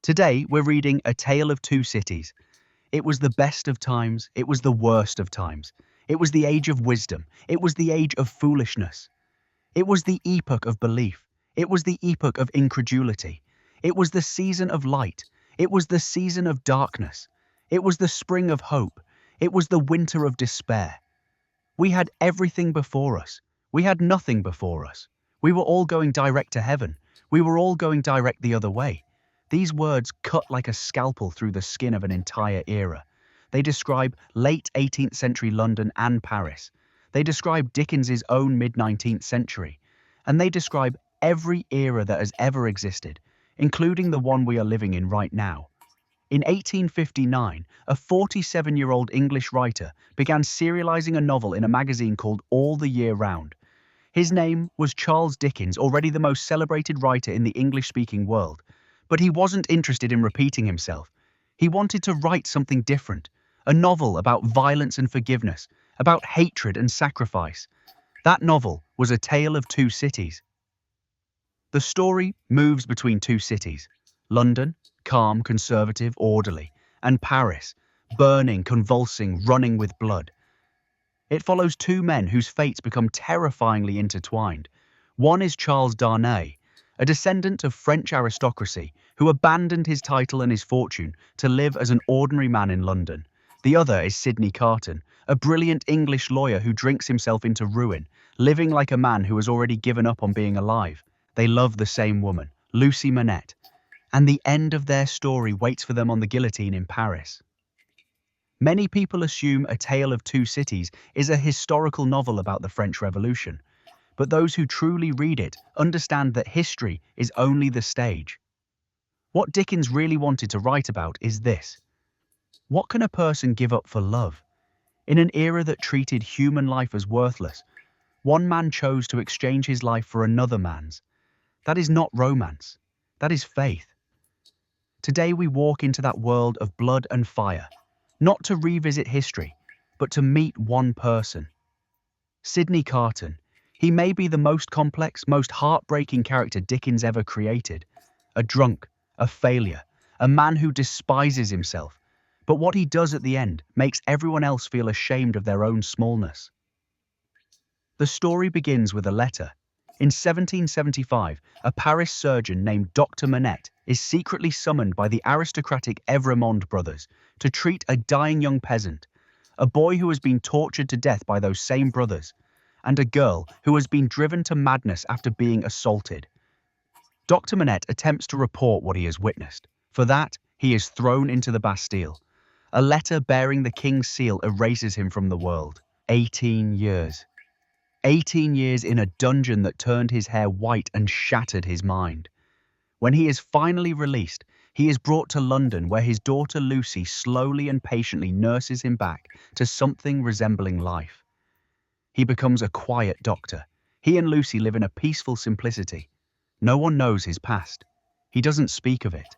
Today, we're reading A Tale of Two Cities. It was the best of times, it was the worst of times. It was the age of wisdom, it was the age of foolishness. It was the epoch of belief, it was the epoch of incredulity. It was the season of light, it was the season of darkness. It was the spring of hope, it was the winter of despair. We had everything before us, we had nothing before us. We were all going direct to heaven, we were all going direct the other way. These words cut like a scalpel through the skin of an entire era. They describe late 18th century London and Paris. They describe Dickens's own mid-19th century. And they describe every era that has ever existed, including the one we are living in right now. In 1859, a 47-year-old English writer began serializing a novel in a magazine called All the Year Round. His name was Charles Dickens, already the most celebrated writer in the English-speaking world. But he wasn't interested in repeating himself. He wanted to write something different, a novel about violence and forgiveness, about hatred and sacrifice. That novel was A Tale of Two Cities. The story moves between two cities, London, calm, conservative, orderly, and Paris, burning, convulsing, running with blood. It follows two men whose fates become terrifyingly intertwined. One is Charles Darnay, a descendant of French aristocracy who abandoned his title and his fortune to live as an ordinary man in London. The other is Carton, a brilliant English lawyer who drinks himself into ruin, living like a man who has already given up on being alive. They love the same woman, Lucy Manette, and the end of their story waits for them on the guillotine in Paris. Many people assume A Tale of Two Cities is a historical novel about the French Revolution. But those who truly read it understand that history is only the stage. What Dickens really wanted to write about is this. What can a person give up for love? In an era that treated human life as worthless, one man chose to exchange his life for another man's. That is not romance. That is faith. Today we walk into that world of blood and fire, not to revisit history, but to meet one person. Carton. He may be the most complex, most heartbreaking character Dickens ever created. A drunk, a failure, a man who despises himself. But what he does at the end makes everyone else feel ashamed of their own smallness. The story begins with a letter. In 1775, a Paris surgeon named Doctor Manette is secretly summoned by the aristocratic Evremond brothers to treat a dying young peasant, a boy who has been tortured to death by those same brothers, and a girl who has been driven to madness after being assaulted. Doctor Manette attempts to report what he has witnessed. For that, he is thrown into the Bastille. A letter bearing the king's seal erases him from the world. 18 years. 18 years in a dungeon that turned his hair white and shattered his mind. When he is finally released, he is brought to London where his daughter Lucy slowly and patiently nurses him back to something resembling life. He becomes a quiet doctor. He and Lucy live in a peaceful simplicity. No one knows his past. He doesn't speak of it.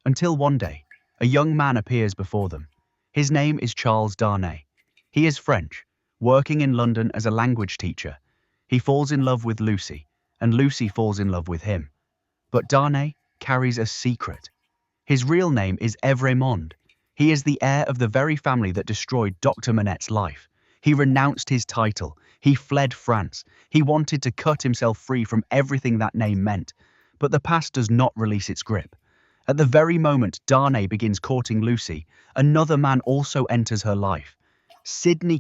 Until one day, a young man appears before them. His name is Charles Darnay. He is French, working in London as a language teacher. He falls in love with Lucy, and Lucy falls in love with him. But Darnay carries a secret. His real name is Evremond. He is the heir of the very family that destroyed Doctor Manette's life. He renounced his title. He fled France. He wanted to cut himself free from everything that name meant. But the past does not release its grip. At the very moment Darnay begins courting Lucy, another man also enters her life.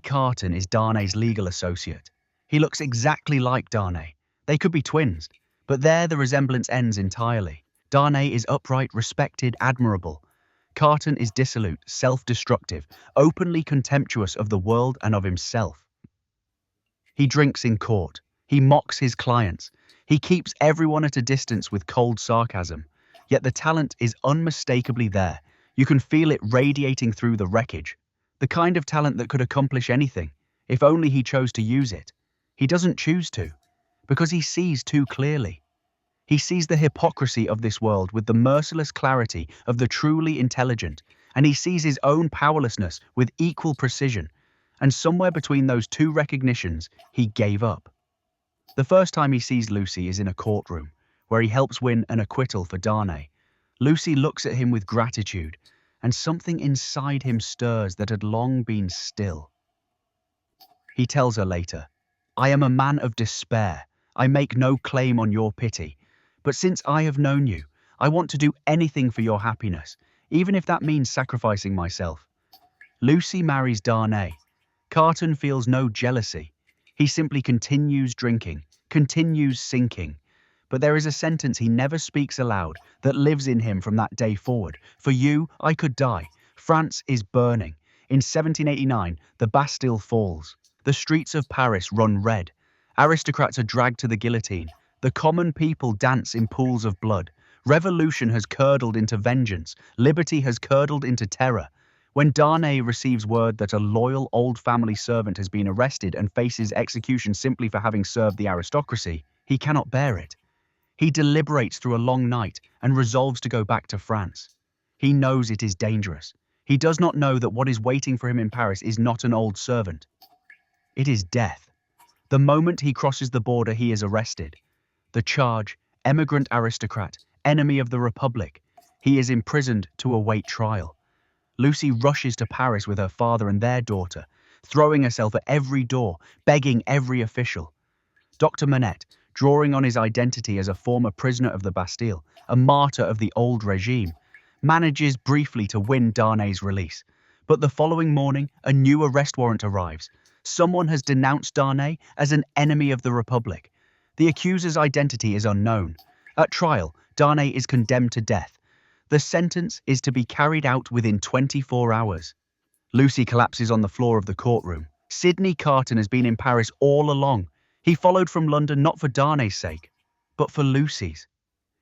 Carton is Darnay's legal associate. He looks exactly like Darnay. They could be twins, but there the resemblance ends entirely. Darnay is upright, respected, admirable. Carton is dissolute, self-destructive, openly contemptuous of the world and of himself. He drinks in court. He mocks his clients. He keeps everyone at a distance with cold sarcasm. Yet the talent is unmistakably there. You can feel it radiating through the wreckage. The kind of talent that could accomplish anything, if only he chose to use it. He doesn't choose to, because he sees too clearly. He sees the hypocrisy of this world with the merciless clarity of the truly intelligent, and he sees his own powerlessness with equal precision. And somewhere between those two recognitions, he gave up. The first time he sees Lucy is in a courtroom, where he helps win an acquittal for Darnay. Lucy looks at him with gratitude, and something inside him stirs that had long been still. He tells her later, "I am a man of despair. I make no claim on your pity. But since I have known you, I want to do anything for your happiness, even if that means sacrificing myself." Lucy marries Darnay. Carton feels no jealousy. He simply continues drinking, continues sinking. But there is a sentence he never speaks aloud that lives in him from that day forward. "For you, I could die. France is burning." In 1789, the Bastille falls. The streets of Paris run red. Aristocrats are dragged to the guillotine. The common people dance in pools of blood. Revolution has curdled into vengeance. Liberty has curdled into terror. When Darnay receives word that a loyal old family servant has been arrested and faces execution simply for having served the aristocracy, he cannot bear it. He deliberates through a long night and resolves to go back to France. He knows it is dangerous. He does not know that what is waiting for him in Paris is not an old servant. It is death. The moment he crosses the border, he is arrested. The charge: emigrant aristocrat, enemy of the Republic. He is imprisoned to await trial. Lucy rushes to Paris with her father and their daughter, throwing herself at every door, begging every official. Doctor Manette, drawing on his identity as a former prisoner of the Bastille, a martyr of the old regime, manages briefly to win Darnay's release. But the following morning, a new arrest warrant arrives. Someone has denounced Darnay as an enemy of the Republic. The accuser's identity is unknown. At trial, Darnay is condemned to death. The sentence is to be carried out within 24 hours. Lucy collapses on the floor of the courtroom. Sidney Carton has been in Paris all along. He followed from London not for Darnay's sake, but for Lucy's.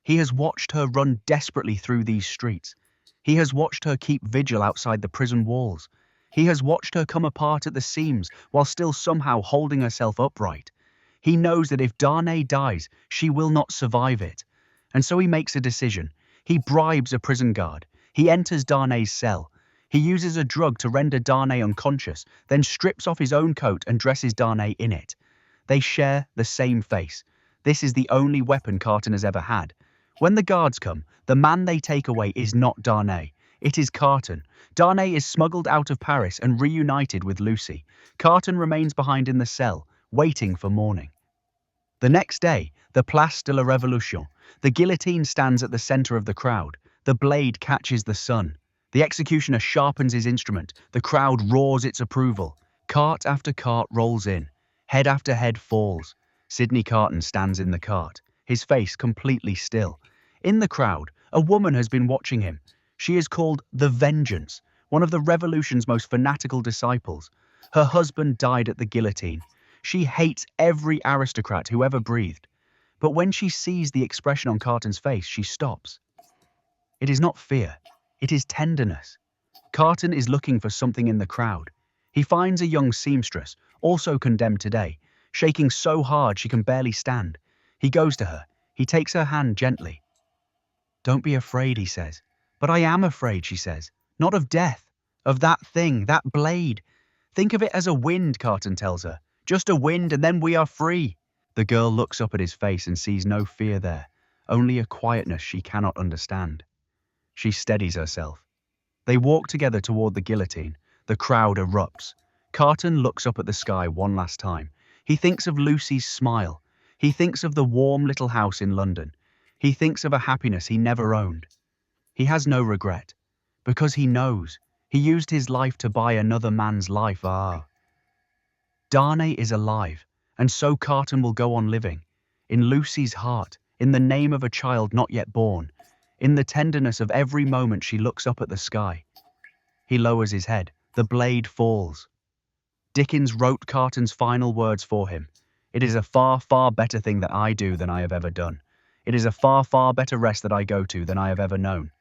He has watched her run desperately through these streets. He has watched her keep vigil outside the prison walls. He has watched her come apart at the seams while still somehow holding herself upright. He knows that if Darnay dies, she will not survive it. And so he makes a decision. He bribes a prison guard. He enters Darnay's cell. He uses a drug to render Darnay unconscious, then strips off his own coat and dresses Darnay in it. They share the same face. This is the only weapon Carton has ever had. When the guards come, the man they take away is not Darnay. It is Carton. Darnay is smuggled out of Paris and reunited with Lucy. Carton remains behind in the cell, waiting for morning. The next day, the Place de la Révolution. The guillotine stands at the center of the crowd. The blade catches the sun. The executioner sharpens his instrument. The crowd roars its approval. Cart after cart rolls in. Head after head falls. Sidney Carton stands in the cart, his face completely still. In the crowd, a woman has been watching him. She is called the Vengeance, one of the Revolution's most fanatical disciples. Her husband died at the guillotine. She hates every aristocrat who ever breathed. But when she sees the expression on Carton's face, she stops. It is not fear, it is tenderness. Carton is looking for something in the crowd. He finds a young seamstress, also condemned today, shaking so hard she can barely stand. He goes to her. He takes her hand gently. "Don't be afraid," he says. "But I am afraid," she says. "Not of death, of that thing, that blade. Think of it as a wind," Carton tells her. "Just a wind, and then we are free." The girl looks up at his face and sees no fear there, only a quietness she cannot understand. She steadies herself. They walk together toward the guillotine. The crowd erupts. Carton looks up at the sky one last time. He thinks of Lucy's smile. He thinks of the warm little house in London. He thinks of a happiness he never owned. He has no regret, because he knows he used his life to buy another man's life. Darnay is alive, and so Carton will go on living. In Lucy's heart, in the name of a child not yet born, in the tenderness of every moment she looks up at the sky. He lowers his head. The blade falls. Dickens wrote Carton's final words for him. "It is a far, far better thing that I do than I have ever done. It is a far, far better rest that I go to than I have ever known."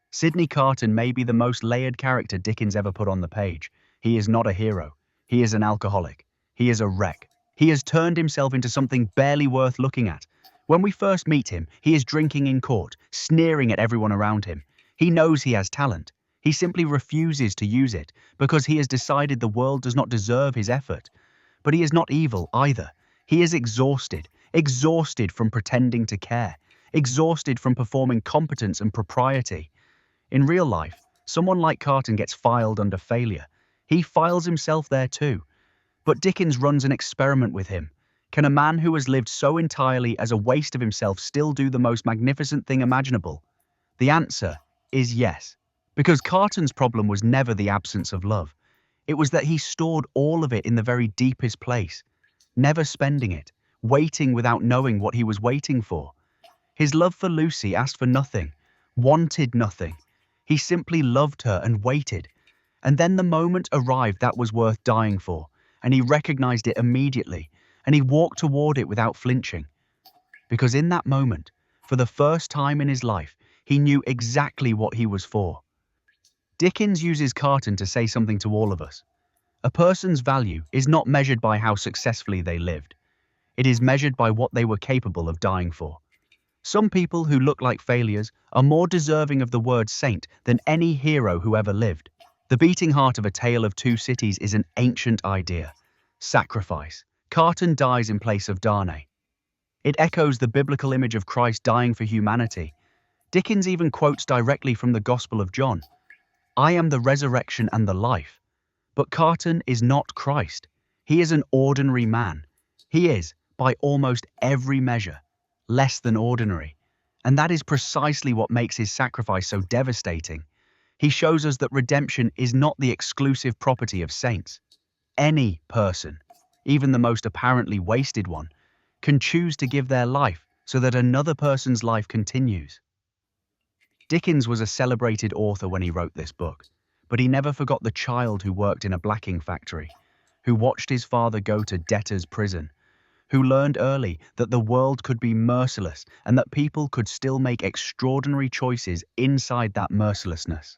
Sidney Carton may be the most layered character Dickens ever put on the page. He is not a hero. He is an alcoholic. He is a wreck. He has turned himself into something barely worth looking at. When we first meet him, he is drinking in court, sneering at everyone around him. He knows he has talent. He simply refuses to use it because he has decided the world does not deserve his effort. But he is not evil either. He is exhausted from pretending to care, exhausted from performing competence and propriety. In real life, someone like Carton gets filed under failure. He files himself there too. But Dickens runs an experiment with him. Can a man who has lived so entirely as a waste of himself still do the most magnificent thing imaginable? The answer is yes. Because Carton's problem was never the absence of love. It was that he stored all of it in the very deepest place, never spending it, waiting without knowing what he was waiting for. His love for Lucy asked for nothing, wanted nothing. He simply loved her and waited. And then the moment arrived that was worth dying for, and he recognized it immediately, and he walked toward it without flinching. Because in that moment, for the first time in his life, he knew exactly what he was for. Dickens uses Carton to say something to all of us. A person's value is not measured by how successfully they lived. It is measured by what they were capable of dying for. Some people who look like failures are more deserving of the word saint than any hero who ever lived. The beating heart of A Tale of Two Cities is an ancient idea. Sacrifice. Carton dies in place of Darnay. It echoes the biblical image of Christ dying for humanity. Dickens even quotes directly from the Gospel of John. I am the resurrection and the life. But Carton is not Christ. He is an ordinary man. He is, by almost every measure, less than ordinary. And that is precisely what makes his sacrifice so devastating. He shows us that redemption is not the exclusive property of saints. Any person, even the most apparently wasted one, can choose to give their life so that another person's life continues. Dickens was a celebrated author when he wrote this book, but he never forgot the child who worked in a blacking factory, who watched his father go to debtor's prison, who learned early that the world could be merciless and that people could still make extraordinary choices inside that mercilessness.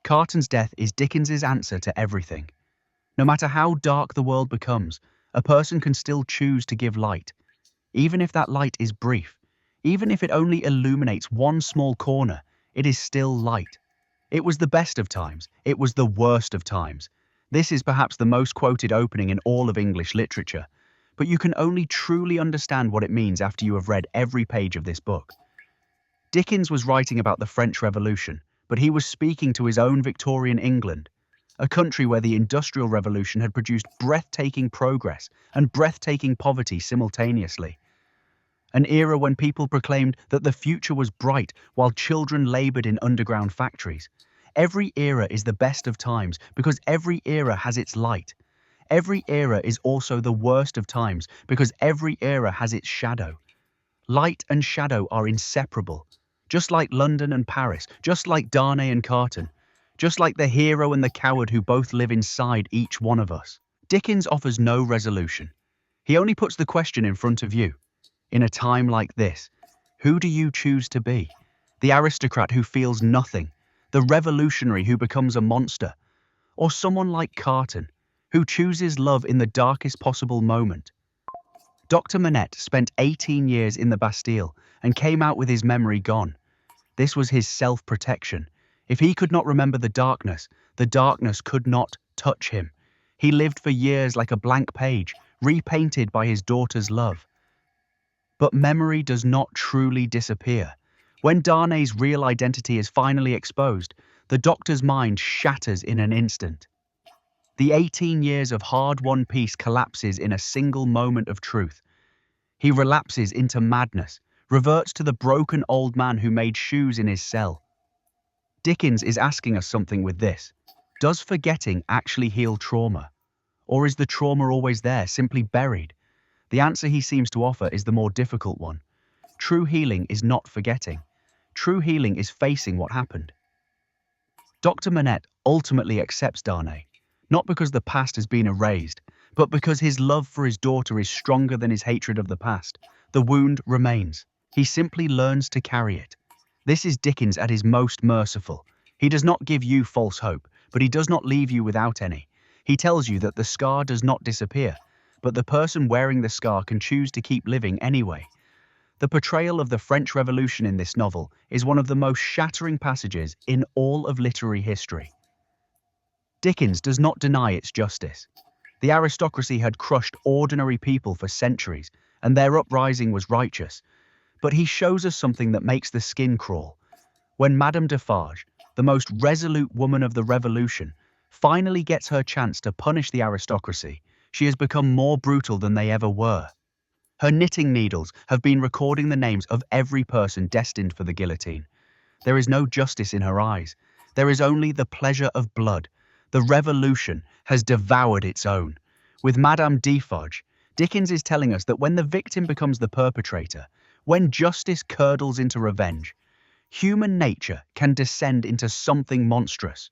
Carton's death is Dickens's answer to everything. No matter how dark the world becomes, a person can still choose to give light, even if that light is brief. Even if it only illuminates one small corner, it is still light. It was the best of times. It was the worst of times. This is perhaps the most quoted opening in all of English literature, but you can only truly understand what it means after you have read every page of this book. Dickens was writing about the French Revolution, but he was speaking to his own Victorian England, a country where the Industrial Revolution had produced breathtaking progress and breathtaking poverty simultaneously. An era when people proclaimed that the future was bright while children labored in underground factories. Every era is the best of times because every era has its light. Every era is also the worst of times because every era has its shadow. Light and shadow are inseparable, just like London and Paris, just like Darnay and Carton, just like the hero and the coward who both live inside each one of us. Dickens offers no resolution. He only puts the question in front of you. In a time like this, who do you choose to be? The aristocrat who feels nothing, the revolutionary who becomes a monster, or someone like Carton, who chooses love in the darkest possible moment? Doctor Manette spent 18 years in the Bastille and came out with his memory gone. This was his self-protection. If he could not remember the darkness could not touch him. He lived for years like a blank page, repainted by his daughter's love. But memory does not truly disappear. When Darnay's real identity is finally exposed, the doctor's mind shatters in an instant. The 18 years of hard-won peace collapses in a single moment of truth. He relapses into madness, reverts to the broken old man who made shoes in his cell. Dickens is asking us something with this. Does forgetting actually heal trauma? Or is the trauma always there, simply buried? The answer he seems to offer is the more difficult one. True healing is not forgetting. True healing is facing what happened. Doctor Manette ultimately accepts Darnay, not because the past has been erased, but because his love for his daughter is stronger than his hatred of the past. The wound remains. He simply learns to carry it. This is Dickens at his most merciful. He does not give you false hope, but he does not leave you without any. He tells you that the scar does not disappear, but the person wearing the scar can choose to keep living anyway. The portrayal of the French Revolution in this novel is one of the most shattering passages in all of literary history. Dickens does not deny its justice. The aristocracy had crushed ordinary people for centuries, and their uprising was righteous. But he shows us something that makes the skin crawl. When Madame Defarge, the most resolute woman of the Revolution, finally gets her chance to punish the aristocracy, she has become more brutal than they ever were. Her knitting needles have been recording the names of every person destined for the guillotine. There is no justice in her eyes. There is only the pleasure of blood. The revolution has devoured its own. With Madame Defarge, Dickens is telling us that when the victim becomes the perpetrator, when justice curdles into revenge, human nature can descend into something monstrous,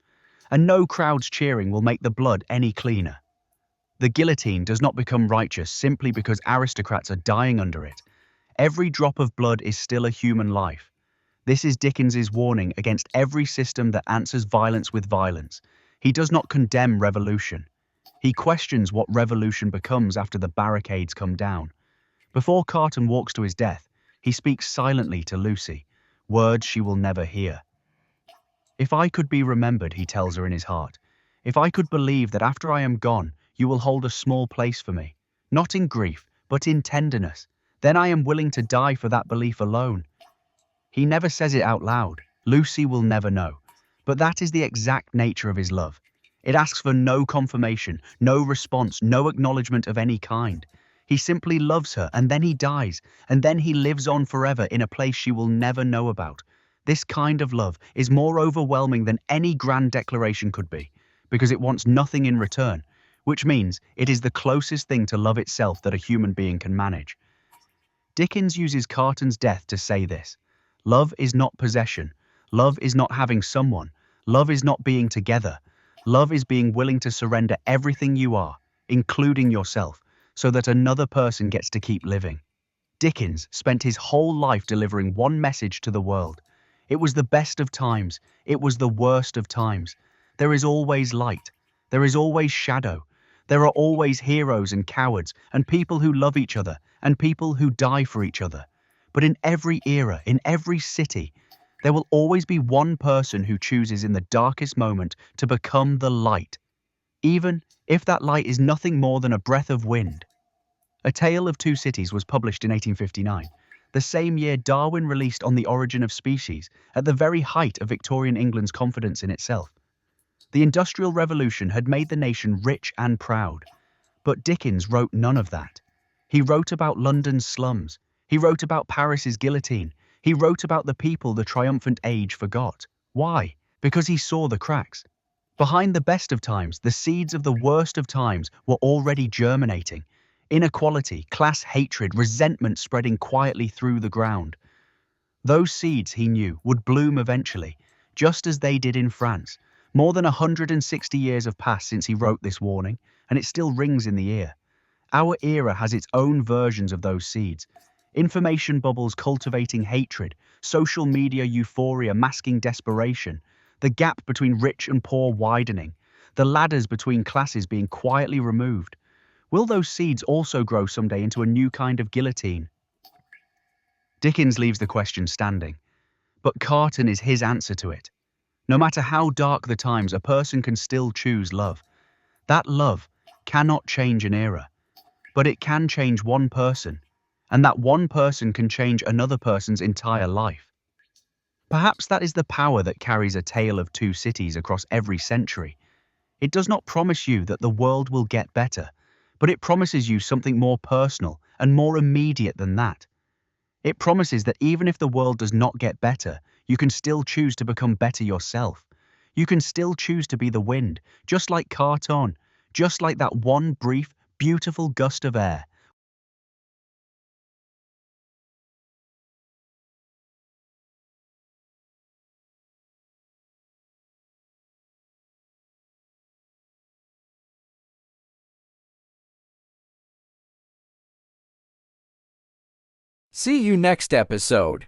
and no crowds cheering will make the blood any cleaner. The guillotine does not become righteous simply because aristocrats are dying under it. Every drop of blood is still a human life. This is Dickens's warning against every system that answers violence with violence. He does not condemn revolution. He questions what revolution becomes after the barricades come down. Before Carton walks to his death, he speaks silently to Lucy, words she will never hear. "If I could be remembered," he tells her in his heart, "if I could believe that after I am gone, you will hold a small place for me, not in grief, but in tenderness, then I am willing to die for that belief alone." He never says it out loud. Lucy will never know. But that is the exact nature of his love. It asks for no confirmation, no response, no acknowledgement of any kind. He simply loves her, and then he dies, and then he lives on forever in a place she will never know about. This kind of love is more overwhelming than any grand declaration could be, because it wants nothing in return, which means it is the closest thing to love itself that a human being can manage. Dickens uses Carton's death to say this. Love is not possession. Love is not having someone. Love is not being together. Love is being willing to surrender everything you are, including yourself, so that another person gets to keep living. Dickens spent his whole life delivering one message to the world. It was the best of times. It was the worst of times. There is always light. There is always shadow. There are always heroes and cowards, and people who love each other, and people who die for each other. But in every era, in every city, there will always be one person who chooses in the darkest moment to become the light, even if that light is nothing more than a breath of wind. A Tale of Two Cities was published in 1859, the same year Darwin released On the Origin of Species, at the very height of Victorian England's confidence in itself. The Industrial Revolution had made the nation rich and proud, but Dickens wrote none of that. He wrote about London's slums. He wrote about Paris's guillotine. He wrote about the people the triumphant age forgot. Why? Because he saw the cracks. Behind the best of times, the seeds of the worst of times were already germinating. Inequality, class hatred, resentment spreading quietly through the ground. Those seeds, he knew, would bloom eventually, just as they did in France. More than 160 years have passed since he wrote this warning, and it still rings in the ear. Our era has its own versions of those seeds. Information bubbles cultivating hatred, social media euphoria masking desperation, the gap between rich and poor widening, the ladders between classes being quietly removed. Will those seeds also grow someday into a new kind of guillotine? Dickens leaves the question standing, but Carton is his answer to it. No matter how dark the times, a person can still choose love. That love cannot change an era, but it can change one person, and that one person can change another person's entire life. Perhaps that is the power that carries A Tale of Two Cities across every century. It does not promise you that the world will get better, but it promises you something more personal and more immediate than that. It promises that even if the world does not get better, you can still choose to become better yourself. You can still choose to be the wind, just like Carton, just like that one brief, beautiful gust of air. See you next episode.